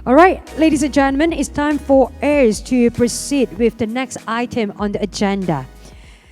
All right, ladies and gentlemen, it's time for us to proceed with the next item on the agenda.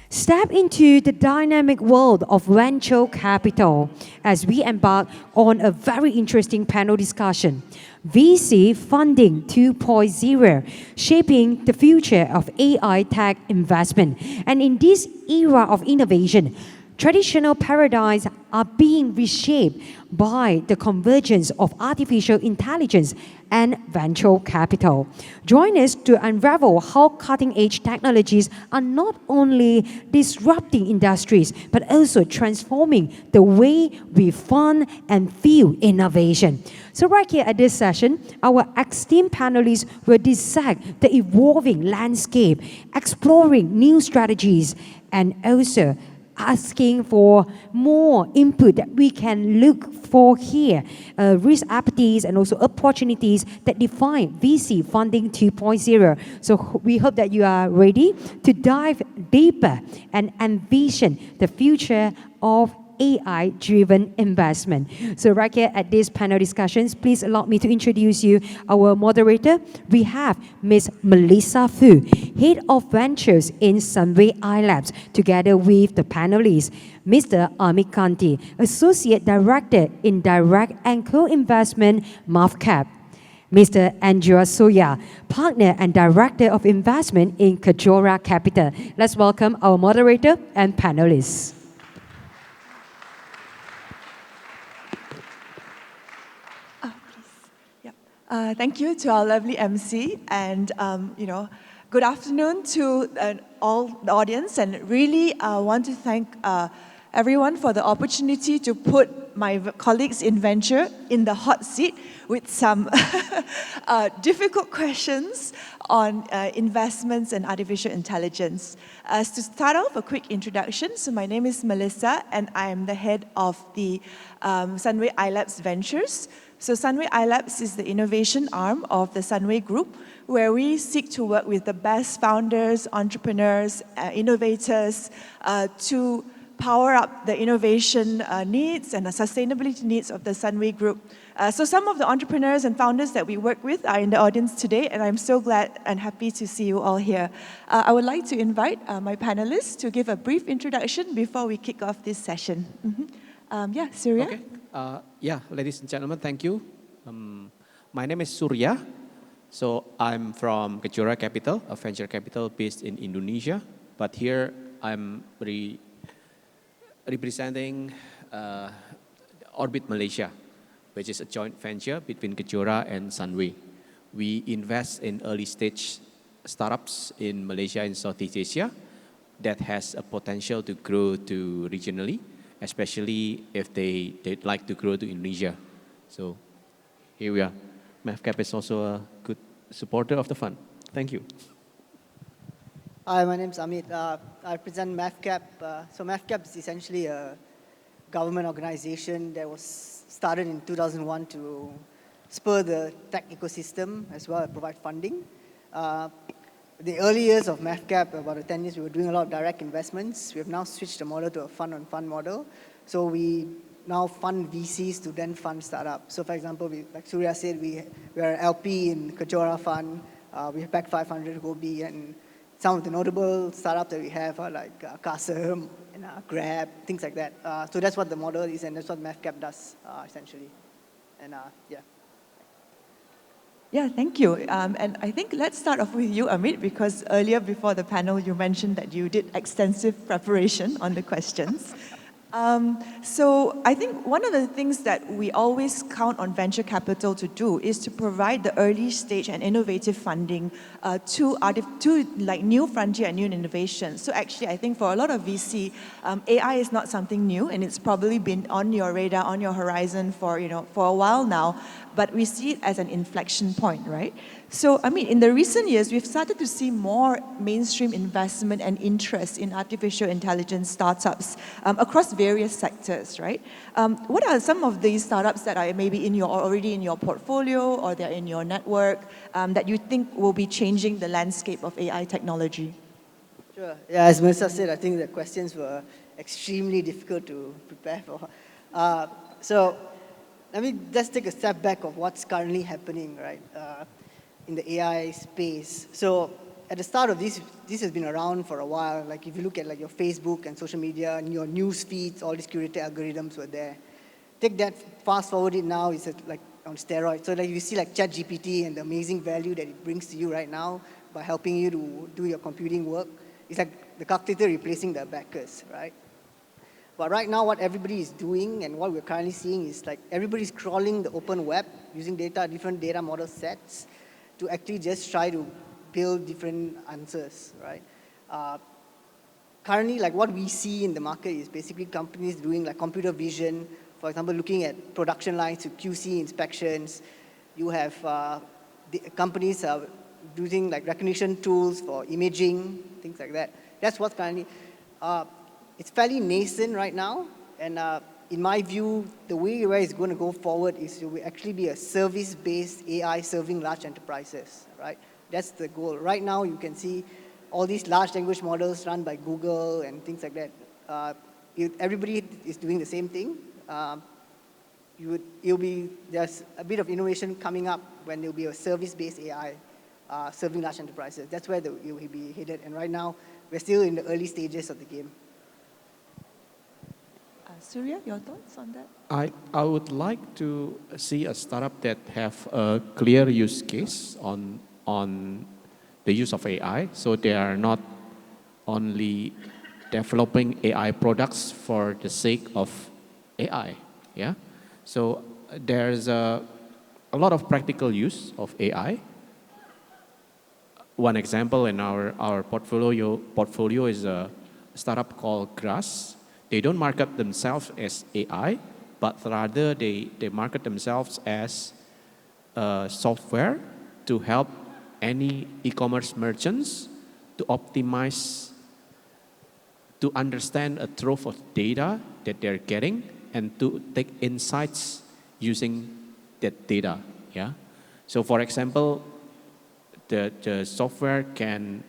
Step into the dynamic world of venture capital as we embark on a very interesting panel discussion. VC Funding 2.0, shaping the future of AI tech investment. And in this era of innovation, traditional paradigms are being reshaped by the convergence of artificial intelligence and venture capital. Join us to unravel how cutting-edge technologies are not only disrupting industries, but also transforming the way we fund and fuel innovation. So right here at this session, our esteemed panelists will dissect the evolving landscape, exploring new strategies, and also asking for more input that we can look for here, risk appetites and also opportunities that define VC Funding 2.0. So we hope that you are ready to dive deeper and envision the future of AI-driven investment. So right here at these panel discussions, please allow me to introduce you our moderator. We have Ms. Melissa Fu, Head of Ventures in Sunway iLabs, together with the panelists, Mr. Amit Gandhi, Associate Director in Direct and Co-Investment MAVCAP, Mr. Andreas Surya, Partner and Director of Investment in Kejora Capital. Let's welcome our moderator and panelists. Thank you to our lovely MC, and good afternoon to all the audience. And really want to thank everyone for the opportunity to put my colleagues in venture in the hot seat with some difficult questions on investments and artificial intelligence. To start off, a quick introduction. So my name is Melissa, and I am the head of the Sunway iLabs Ventures. So Sunway iLabs is the innovation arm of the Sunway Group, where we seek to work with the best founders, entrepreneurs, innovators to power up the innovation needs and the sustainability needs of the Sunway Group. So some of the entrepreneurs and founders that we work with are in the audience today, and I'm so glad and happy to see you all here. I would like to invite my panelists to give a brief introduction before we kick off this session. Surya? Okay. Ladies and gentlemen, thank you. My name is Surya. So I'm from Kejora Capital, a venture capital based in Indonesia. But here I'm representing Orbit Malaysia, which is a joint venture between Kejora and Sunway. We invest in early stage startups in Malaysia and Southeast Asia that has a potential to grow to regionally, especially if they'd like to grow to Indonesia. So here we are. MAVCAP is also a good supporter of the fund. Thank you. Hi, my name is Amit. I represent MAVCAP. So MAVCAP is essentially a government organization that was started in 2001 to spur the tech ecosystem as well as provide funding. The early years of MAVCAP, about 10 years, we were doing a lot of direct investments. We have now switched the model to a fund-on-fund model. So we now fund VCs to then fund startups. So for example, like Surya said, we are an LP in Kejora Fund. We have backed 500 Gobi, and some of the notable startups that we have are like Kasem and Grab, things like that. So that's what the model is, and that's what MAVCAP does, essentially. And Yeah, thank you. And I think let's start off with you, Amit, because earlier before the panel, you mentioned that you did extensive preparation on the questions. So I think one of the things that we always count on venture capital to do is to provide the early stage and innovative funding to like new frontier and new innovations. So actually, I think for a lot of VC, AI is not something new, and it's probably been on your radar, on your horizon for a while now. But we see it as an inflection point, right? So, I mean, in the recent years, we've started to see more mainstream investment and interest in artificial intelligence startups across various sectors, right? What are some of these startups that are maybe already in your portfolio or they're in your network that you think will be changing the landscape of AI technology? Sure. Yeah, as Melissa said, I think the questions were extremely difficult to prepare for. let me just take a step back of what's currently happening, right, in the AI space. So at the start of this has been around for a while. Like if you look at like your Facebook and social media and your news feeds, all these curated algorithms were there. Take that, fast forward it now, it's like on steroids. So like you see like ChatGPT and the amazing value that it brings to you right now by helping you to do your computing work. It's like the calculator replacing the abacus, right? But right now, what everybody is doing and what we're currently seeing is like everybody's crawling the open web using different data model sets to actually just try to build different answers, right? Currently, like what we see in the market is basically companies doing like computer vision, for example, looking at production lines to QC inspections. You have companies using like recognition tools for imaging, things like that. That's what's currently. It's fairly nascent right now, and in my view, the way where it's going to go forward is to actually be a service-based AI serving large enterprises, right? That's the goal. Right now, you can see all these large language models run by Google and things like that. Everybody is doing the same thing. There's a bit of innovation coming up when there'll be a service-based AI serving large enterprises. That's where it will be headed, and right now, we're still in the early stages of the game. Surya, your thoughts on that? I would like to see a startup that have a clear use case on the use of AI, so they are not only developing AI products for the sake of AI. Yeah, so there's a lot of practical use of AI. One example in our portfolio is a startup called Grass. They don't market themselves as AI, but rather they market themselves as software to help any e-commerce merchants to optimize, to understand a trove of data that they're getting and to take insights using that data. Yeah. So for example, the software can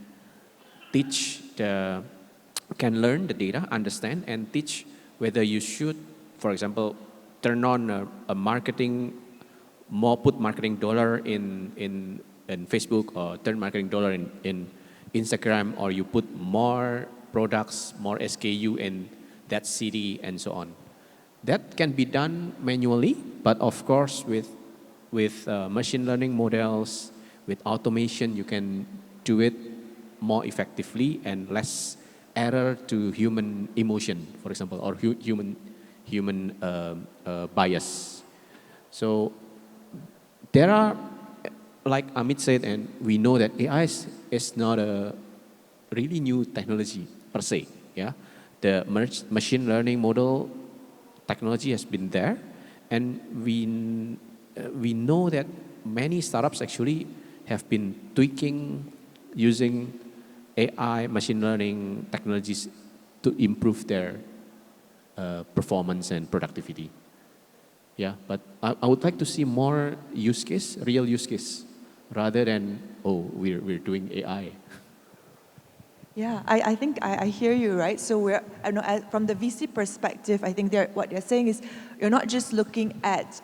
learn the data, understand, and teach whether you should, for example, turn on a marketing, put marketing dollar in Facebook, or turn marketing dollar in Instagram, or you put more products, more SKU in that city, and so on. That can be done manually, but of course with machine learning models, with automation, you can do it more effectively and less error to human emotion, for example, or human bias. So there are, like Amit said, and we know that AI is not a really new technology per se. Yeah, the machine learning model technology has been there, and we know that many startups actually have been tweaking using AI, machine learning technologies to improve their performance and productivity. Yeah, but I would like to see more use case, real use case, rather than, oh, we're doing AI. Yeah, I think I hear you, right? So from the VC perspective, I think what they're saying is you're not just looking at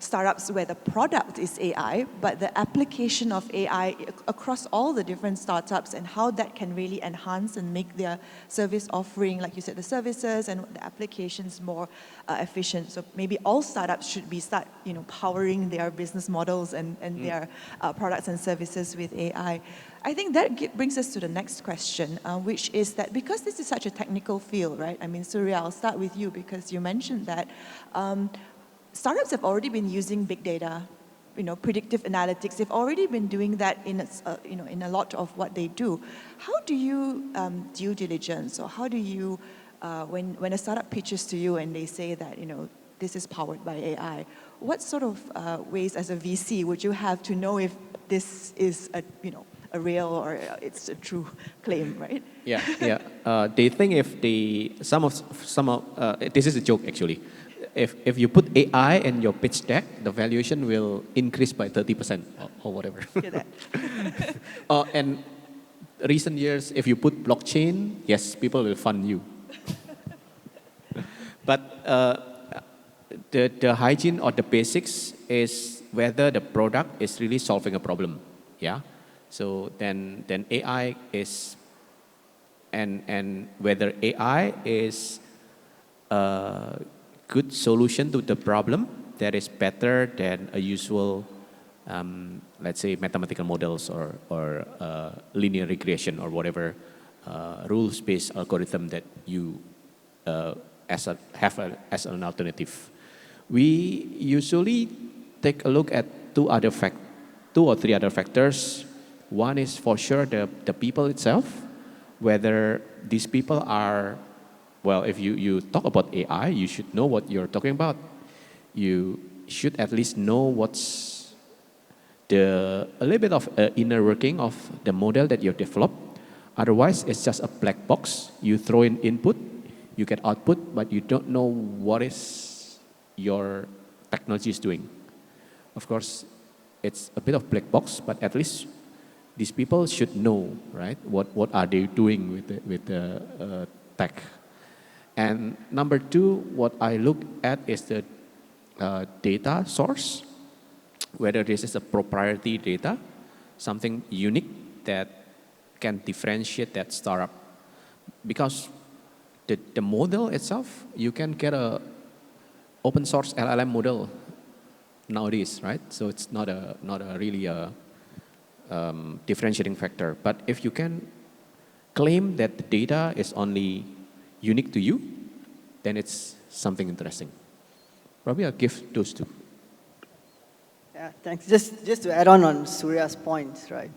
startups where the product is AI, but the application of AI across all the different startups and how that can really enhance and make their service offering, like you said, the services and the applications more efficient. So maybe all startups should start powering their business models and their products and services with AI. I think that brings us to the next question, which is that because this is such a technical field, right? I mean, Surya, I'll start with you because you mentioned that startups have already been using big data, predictive analytics. They've already been doing that in a lot of what they do. How do you due diligence, or how do you, when a startup pitches to you and they say that this is powered by AI, what sort of ways as a VC would you have to know if this is a real or it's a true claim, right? Yeah. They think if this is a joke actually. If you put AI in your pitch deck, the valuation will increase by 30% or whatever. Look at that. And recent years, if you put blockchain, yes, people will fund you. But the hygiene or the basics is whether the product is really solving a problem. Yeah. So then AI is, and whether AI is a good solution to the problem that is better than a usual, let's say, mathematical models or linear regression or whatever rules-based algorithm that you have as an alternative. We usually take a look at two or three other factors. One is for sure the people itself, whether these people are, well, if you talk about AI, you should know what you're talking about. You should at least know what's a little bit of inner working of the model that you've developed. Otherwise, it's just a black box. You throw in input, you get output, but you don't know what is your technology is doing. Of course, it's a bit of black box, but at least these people should know, right? What are they doing with the tech? And number two, what I look at is the data source, whether this is a proprietary data, something unique that can differentiate that startup. Because the model itself, you can get a open source LLM model nowadays, right? So it's not a really a differentiating factor. But if you can claim that the data is only unique to you, then it's something interesting. Probably I'll give those two. Yeah, thanks. Just to add on Surya's points, right?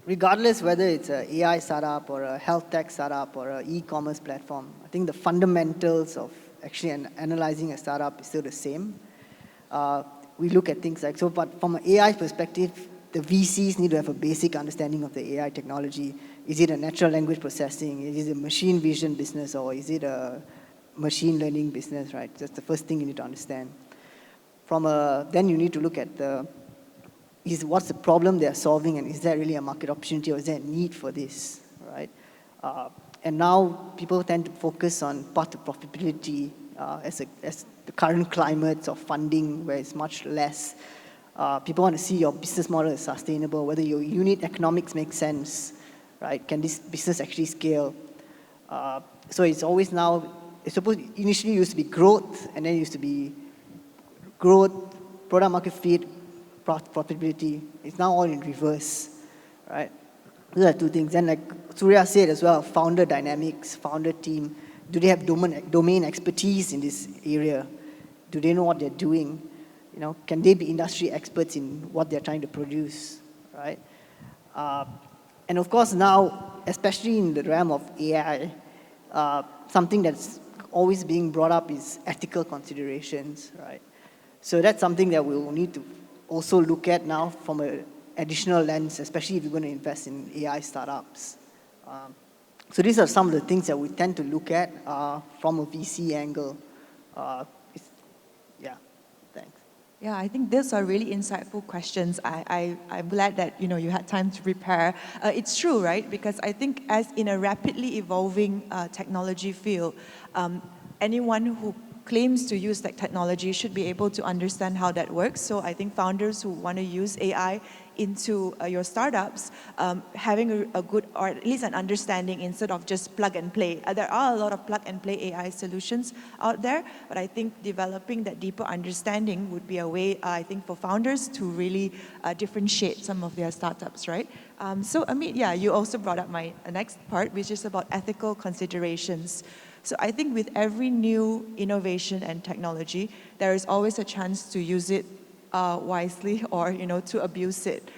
Regardless whether it's an AI startup or a health tech startup or an e-commerce platform, I think the fundamentals of actually analyzing a startup is still the same. We look at things like, so but from an AI perspective, the VCs need to have a basic understanding of the AI technology. Is it a natural language processing? Is it a machine vision business, or is it a machine learning business, right? That's the first thing you need to understand. Then you need to look at what's the problem they're solving, and is there really a market opportunity, or is there a need for this, right? And now people tend to focus on path to profitability as the current climate of funding, where it's much less. People want to see your business model is sustainable, whether your unit economics make sense, right? Can this business actually scale? So it's always now, initially used to be growth, and then it used to be growth, product market fit, profitability. It's now all in reverse, right? Those are two things. And like Surya said as well, founder dynamics, founder team, do they have domain expertise in this area? Do they know what they're doing? You know, can they be industry experts in what they're trying to produce, right? And of course now, especially in the realm of AI, something that's always being brought up is ethical considerations, right? So that's something that we'll need to also look at now from an additional lens, especially if you're going to invest in AI startups. So these are some of the things that we tend to look at from a VC angle. Yeah, thanks. Yeah, I think these are really insightful questions. I'm glad that you had time to prepare. It's true, right? Because I think as in a rapidly evolving technology field, anyone who claims to use that technology should be able to understand how that works. So I think founders who want to use AI into your startups, having a good, or at least an understanding instead of just plug and play. There are a lot of plug and play AI solutions out there, but I think developing that deeper understanding would be a way, I think, for founders to really differentiate some of their startups, right? So Amit, yeah, you also brought up my next part, which is about ethical considerations. So I think with every new innovation and technology, there is always a chance to use it wisely or to abuse it.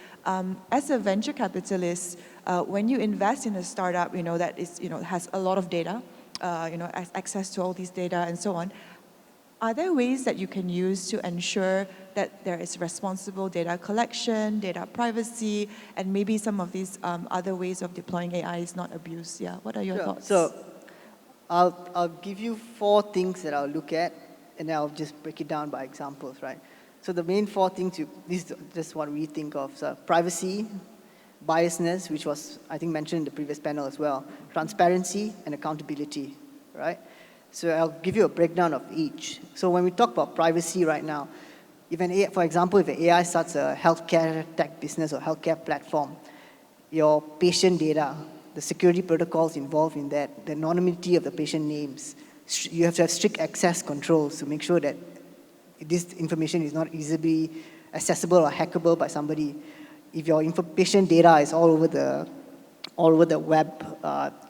As a venture capitalist, when you invest in a startup, that is has a lot of data, has access to all these data and so on, are there ways that you can use to ensure that there is responsible data collection, data privacy, and maybe some of these other ways of deploying AI is not abused? Yeah, what are your thoughts? So I'll give you 4 things that I'll look at, and then I'll just break it down by examples, right? So the main 4 things, this is just what we think of. So privacy, biasness, which was, I think, mentioned in the previous panel as well, transparency, and accountability, right? So I'll give you a breakdown of each. So when we talk about privacy right now, for example, if an AI starts a healthcare tech business or healthcare platform, your patient data, the security protocols involved in that, the anonymity of the patient names, you have to have strict access controls to make sure that this information is not easily accessible or hackable by somebody. If your patient data is all over the web,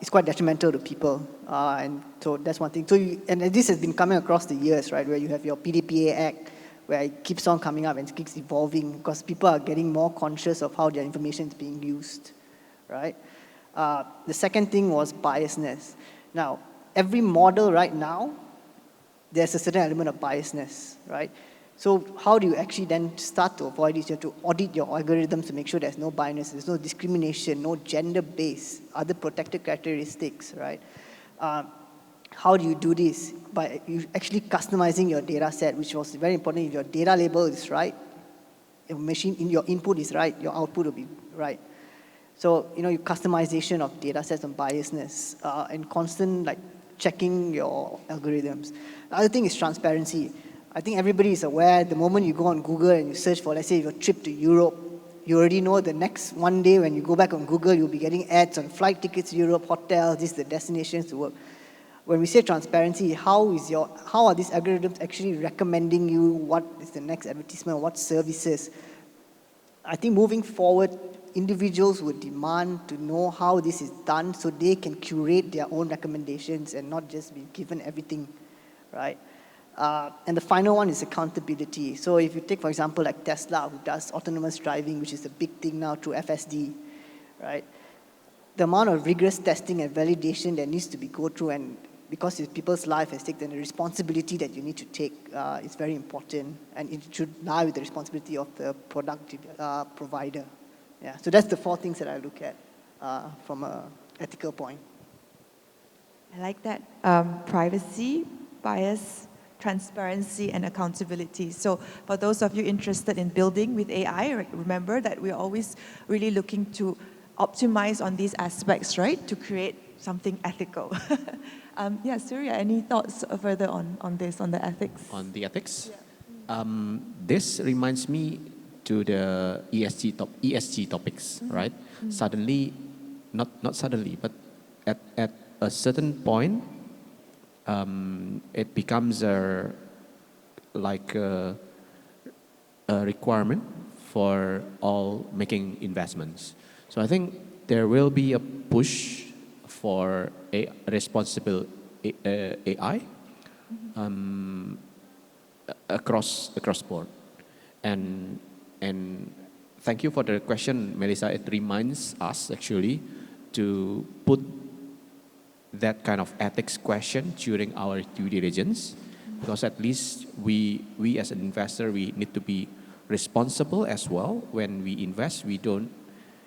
it's quite detrimental to people. And so that's one thing. And this has been coming across the years, right, where you have your PDPA Act, where it keeps on coming up and it keeps evolving because people are getting more conscious of how their information is being used, right? The second thing was biasness. Now, every model right now, there's a certain element of biasness, right? So how do you actually then start to avoid this? You have to audit your algorithms to make sure there's no bias, there's no discrimination, no gender-based, other protected characteristics, right? How do you do this? By you actually customizing your data set, which was very important. If your data label is right, your input is right, your output will be right. So, your customization of data sets and biasness and constant checking your algorithms. The other thing is transparency. I think everybody is aware the moment you go on Google and you search for, let's say, your trip to Europe, you already know the next one day when you go back on Google, you'll be getting ads on flight tickets to Europe, hotels, these are the destinations to work. When we say transparency, how are these algorithms actually recommending you what is the next advertisement, what services? I think moving forward, individuals would demand to know how this is done so they can curate their own recommendations and not just be given everything, right? And the final one is accountability. So if you take, for example, like Tesla, who does autonomous driving, which is a big thing now through FSD, right? The amount of rigorous testing and validation that needs to be go through, and because it's people's life at stake, then the responsibility that you need to take is very important, and it should lie with the responsibility of the product provider. Yeah, so that's the 4 things that I look at from an ethical point. I like that. Privacy, bias, transparency, and accountability. So for those of you interested in building with AI, remember that we're always really looking to optimize on these aspects, right, to create something ethical. Surya, any thoughts further on this, on the ethics? On the ethics? Yeah. This reminds me to the ESG topics, right? Suddenly, not suddenly, but at a certain point, it becomes a requirement for all making investments. So I think there will be a push for a responsible AI across board. And thank you for the question, Melissa. It reminds us actually to put that kind of ethics question during our due diligence, because at least we as an investor, we need to be responsible as well. When we invest, we don't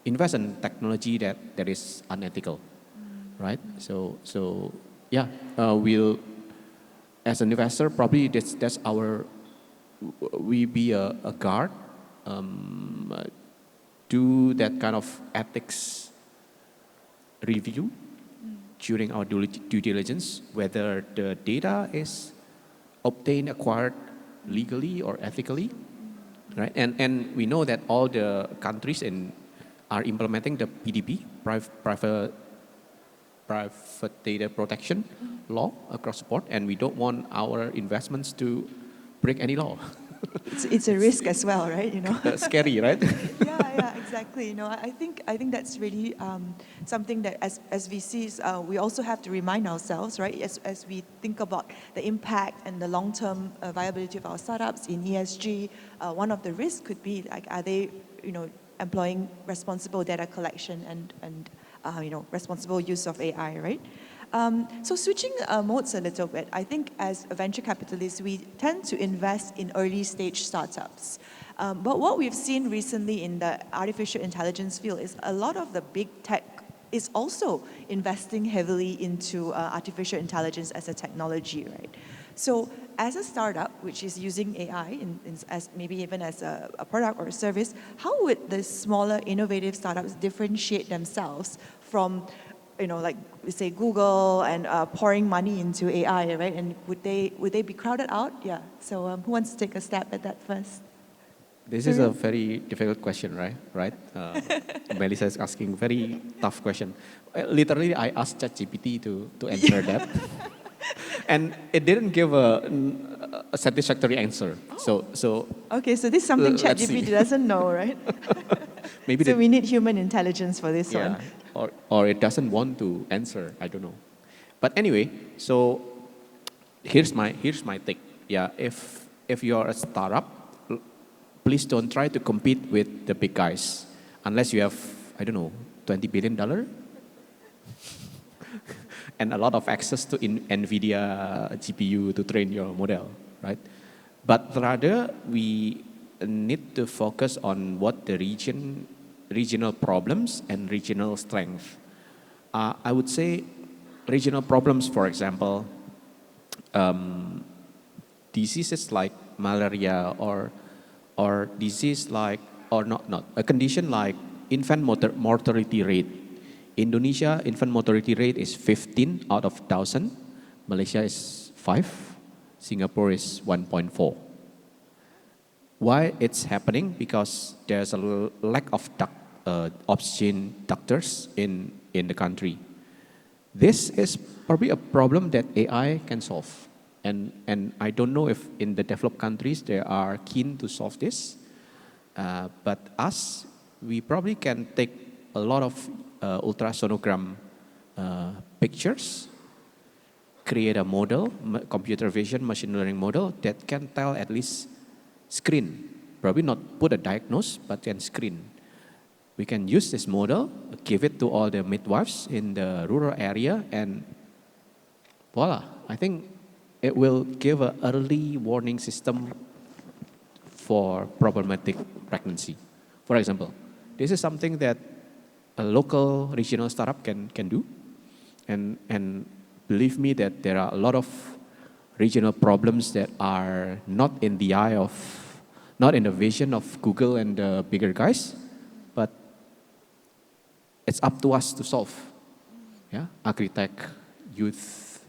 invest in technology that is unethical, right? So yeah, we'll, as an investor, probably that's our, we be a guard, do that kind of ethics review during our due diligence, whether the data is obtained, acquired legally or ethically, right? And we know that all the countries are implementing the PDP, private data protection law across the board, and we don't want our investments to break any law. It's a risk as well, right? Scary, right? Yeah, exactly. I think that's really something that as VCs we also have to remind ourselves, right? As we think about the impact and the long-term viability of our startups in ESG, one of the risks could be are they, employing responsible data collection and responsible use of AI, right? So switching modes a little bit, I think as venture capitalists, we tend to invest in early stage startups. But what we've seen recently in the artificial intelligence field is a lot of the big tech is also investing heavily into artificial intelligence as a technology, right? So as a startup, which is using AI as maybe even as a product or a service, how would the smaller innovative startups differentiate themselves from like we say Google and pouring money into AI, right? And would they be crowded out? Yeah. So who wants to take a stab at that first? This is a very difficult question, right? Melissa is asking very tough question. Literally, I asked ChatGPT to answer that. And it didn't give a satisfactory answer. So Okay, so this is something let's see. ChatGPT doesn't know, right? Maybe so we need human intelligence for this one. or it doesn't want to answer. I don't know. But anyway, so here's my take. Yeah, if you're a startup, please don't try to compete with the big guys unless you have, I don't know, $20 billion and a lot of access to NVIDIA GPU to train your model, right? But rather, we need to focus on what the regional problems and regional strength. I would say regional problems, for example, diseases like malaria or disease like, or not, a condition like infant mortality rate. Indonesia infant mortality rate is 15 out of 1,000. Malaysia is 5. Singapore is 1.4. Why it's happening? Because there's a lack of oxygen doctors in the country. This is probably a problem that AI can solve. And I don't know if in the developed countries they are keen to solve this. But us, we probably can take a lot of ultrasonogram pictures, create a model, computer vision, machine learning model that can tell at least screen. Probably not put a diagnose, but can screen. We can use this model, give it to all the midwives in the rural area, and voila, I think it will give an early warning system for problematic pregnancy. For example, this is something that a local regional startup can do. And believe me that there are a lot of regional problems that are not in the eye of, not in the vision of Google and the bigger guys, but it's up to us to solve. Yeah, architect, youth,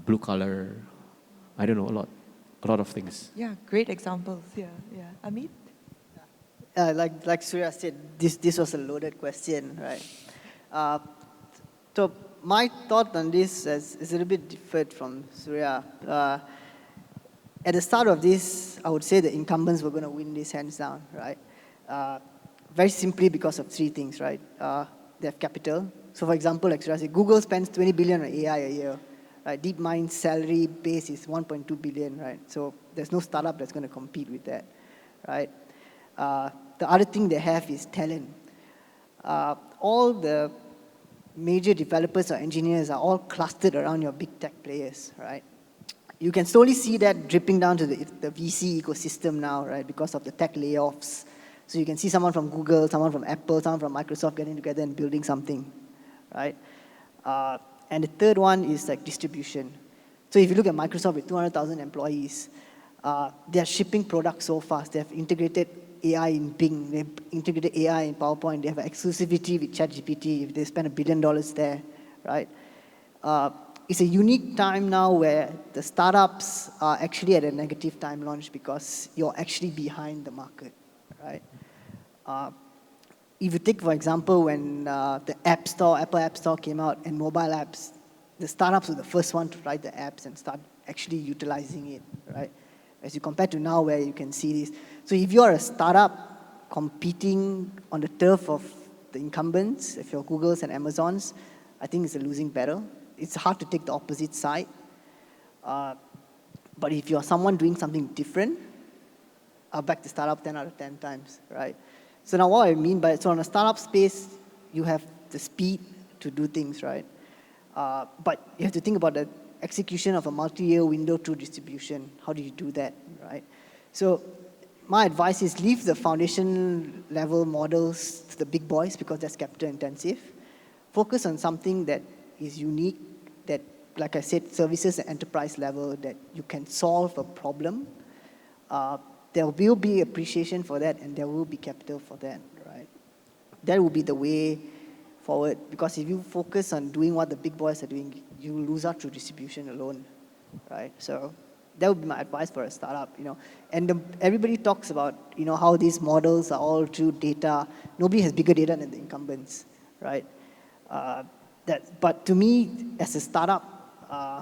blue collar, I don't know, a lot of things. Yeah, great examples. Yeah. Amit? Like Surya said, this was a loaded question, right? So my thought on this is a little bit different from Surya. At the start of this, I would say the incumbents were going to win this hands down, right? Very simply because of three things, right? They have capital. So for example, like Surya said, Google spends 20 billion on AI a year. Right? DeepMind's salary base is 1.2 billion, right? So there's no startup that's going to compete with that, right? The other thing they have is talent. All the major developers or engineers are all clustered around your big tech players, right? You can slowly see that dripping down to the VC ecosystem now, right? Because of the tech layoffs. So you can see someone from Google, someone from Apple, someone from Microsoft getting together and building something, right? And the third one is like distribution. So if you look at Microsoft with 200,000 employees, they are shipping products so fast. They have integrated AI in Bing. They have integrated AI in PowerPoint. They have exclusivity with ChatGPT. They spend $1 billion there, right? It's a unique time now where the startups are actually at a negative time launch because you're actually behind the market, right? If you take, for example, when the App Store, Apple App Store came out and mobile apps, the startups were the first one to write the apps and start actually utilizing it, right? As you compare to now where you can see this. So if you're a startup competing on the turf of the incumbents, if you're Googles and Amazons, I think it's a losing battle. It's hard to take the opposite side. But if you're someone doing something different, I'll back the startup 10 out of 10 times, right? So now what I mean by, so on a startup space, you have the speed to do things, right? But you have to think about the execution of a multi-year window through distribution. How do you do that, right? So my advice is leave the foundation level models to the big boys because that's capital intensive. Focus on something that is unique, that, like I said, services at enterprise level, that you can solve a problem. There will be appreciation for that, and there will be capital for that, right? That will be the way forward. Because if you focus on doing what the big boys are doing, you will lose out through distribution alone, right? So that would be my advice for a startup, And everybody talks about, how these models are all through data. Nobody has bigger data than the incumbents, right? But to me, as a startup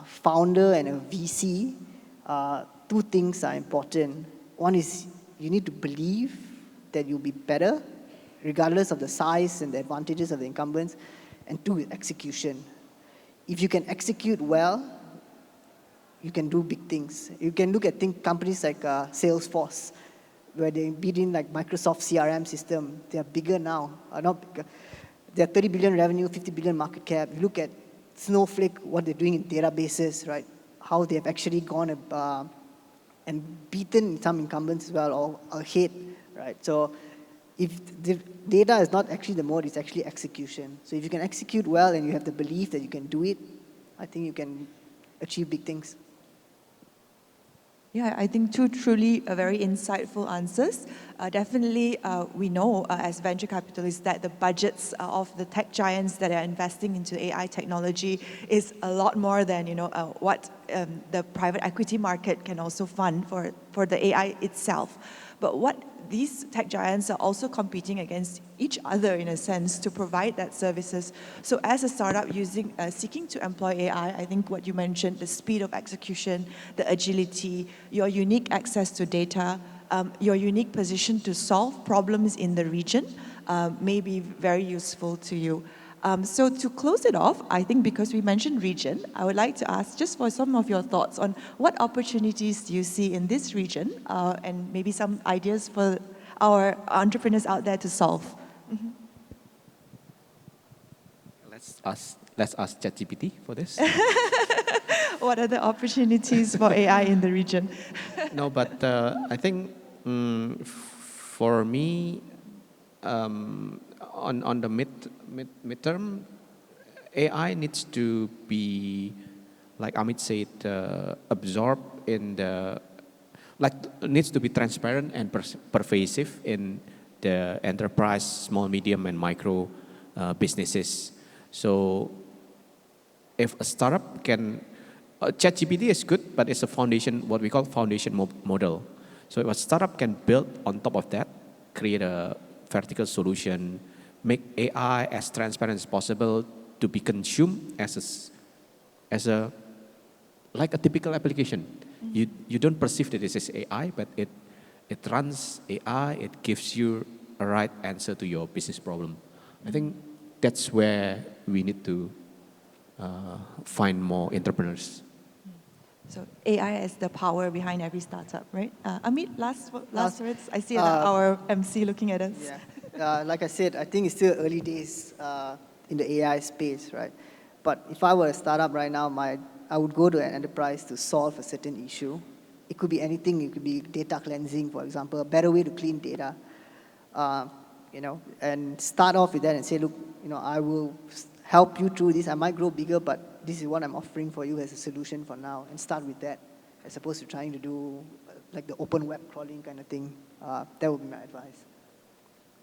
founder and a VC, two things are important. One is you need to believe that you'll be better, regardless of the size and the advantages of the incumbents. And two is execution. If you can execute well, you can do big things. You can look at companies like Salesforce, where they beat in like Microsoft CRM system. They are bigger now. Not bigger. They are 30 billion revenue, 50 billion market cap. You look at Snowflake, what they're doing in databases, right? How they have actually gone and beaten some incumbents as well, or ahead, right? So if the data is not actually the mode, it's actually execution. So if you can execute well and you have the belief that you can do it, I think you can achieve big things. Yeah, I think two truly very insightful answers. Definitely, we know as venture capitalists that the budgets of the tech giants that are investing into AI technology is a lot more than what the private equity market can also fund for the AI itself. But what these tech giants are also competing against each other in a sense to provide that services. So as a startup seeking to employ AI, I think what you mentioned, the speed of execution, the agility, your unique access to data, your unique position to solve problems in the region may be very useful to you. So to close it off, I think because we mentioned region, I would like to ask just for some of your thoughts on what opportunities do you see in this region and maybe some ideas for our entrepreneurs out there to solve. Mm-hmm. Let's ask ChatGPT for this. What are the opportunities for AI in the region? No, but I think for me, on the midterm, AI needs to be, like Amit said, absorbed in needs to be transparent and pervasive in the enterprise, small, medium, and micro businesses. So if a startup can, ChatGPT is good, but it's a foundation, what we call foundation model. So if a startup can build on top of that, create a vertical solution, make AI as transparent as possible to be consumed as a like a typical application. Mm-hmm. You don't perceive that this is AI, but it runs AI. It gives you a right answer to your business problem. Mm-hmm. I think that's where we need to find more entrepreneurs. So AI is the power behind every startup, right? Amit, last words. I see our MC looking at us. Yeah. Like I said, I think it's still early days in the AI space, right? But if I were a startup right now, I would go to an enterprise to solve a certain issue. It could be anything. It could be data cleansing, for example, a better way to clean data, and start off with that and say, look, I will help you through this. I might grow bigger, but this is what I'm offering for you as a solution for now, and start with that, as opposed to trying to do like the open web crawling kind of thing. That would be my advice.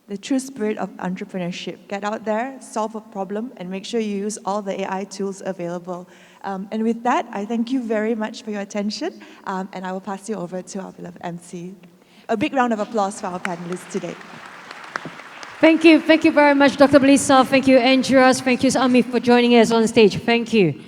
The true spirit of entrepreneurship. Get out there, solve a problem, and make sure you use all the AI tools available. And with that, I thank you very much for your attention, and I will pass you over to our beloved MC. A big round of applause for our panelists today. Thank you very much, Dr. Melissa. Thank you, Andreas. Thank you, Amit, for joining us on stage. Thank you.